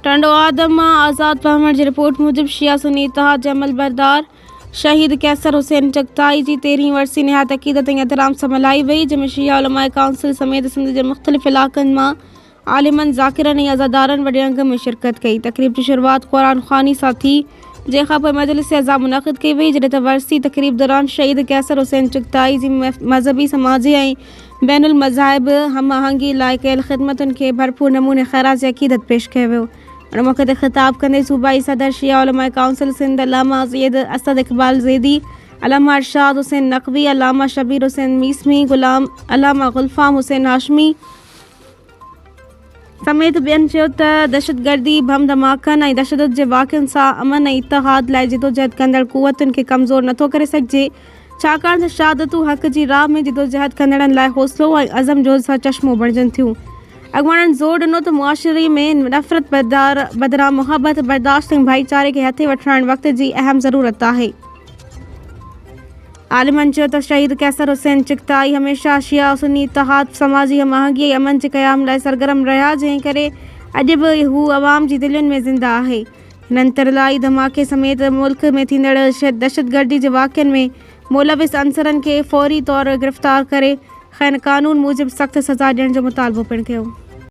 टंडो आदम मां आज़ाद पहमण जी रिपोर्ट मूजिब शिया सुन्नी इत्तेहाद जे अमल बरदार शहीद कैसर हुसैन चगताई जी 13वीं वरसी निहायत अक़ीदत ऐं एहतराम सां मल्हाई वई, जंहिंमें शिया उलमाए काउंसिल समेत सिंध जे मुख़्तलिफ़ इलाक़नि मां आलिमनि, ज़ाकिरनि ऐं अज़ादारनि वॾे अंग में शिरकत कई। तक़रीब जी शुरूआत क़ुरान ख़्वानी सां थी, जंहिंखां पोइ मजलिस अज़ा मुनक़िद कई वई, जॾहिं त वरसी तक़रीब दौरान शहीद कैसर हुसैन चगताई जी मज़हबी, समाजी ऐं बैनुल मज़ाहिब हम आहंगी लाइ कयल ख़िदमतुनि खे भरपूर नमूने ख़ैरात अक़ीदत पेश कयो वियो। उन मौक़े ते ख़िताब कंदे सूबाई सदर शिया उलमाए काउंसिल सिंध अल्लामा सैयद असद इक़बाल ज़ैदी, अल्लामा अरशाद हुसैन नक़वी, अल्लामा शबीर हुसैन मीसमी, अल्लामा गुलफ़ाम हुसैन हाशमी समेत ॿियनि चयो त दहशतगर्दी, बम धमाकनि ऐं तशद्दुद जे वाक़िअनि सां अमन ऐं इत्तेहाद लाइ जिदोजहद कंदड़ क़ुव्वतुनि खे कमज़ोर नथो करे सघिजे, छाकाणि त शहादतूं हक़ जी राह में जिदोजहद कंदड़नि लाइ हौसलो ऐं अज़म जोज़ सां चश्मो बणिजनि थियूं। अॻुवाणनि ज़ोर ॾिनो त मुआशिरे में नफ़रत बदिरां मुहबत, बर्दाश्त ऐं भाईचारे खे हथे वठण वक़्त जी अहम ज़रूरत आहे। आलिमनि चयो त शहीद कैसर हुसैन चगताई हमेशह शिया सुन्नी इत्तेहाद, समाजी हम आहंगी ऐं अमन जे क़याम लाइ सरगर्म रहिया, जंहिं करे अॼु बि हू अवाम जी दिलयुनि में ज़िंदा आहे। हिननि तरलाई धमाके समेत मुल्क में थींदड़ दहशतगर्दी जे वाक़िअनि में मुलविस अंसरनि खे फ़ौरी तौर गिरफ़्तार करे खैन कानून मूजिबि सख़्त सज़ा ॾियण जो मुतालबो पिणु कयो।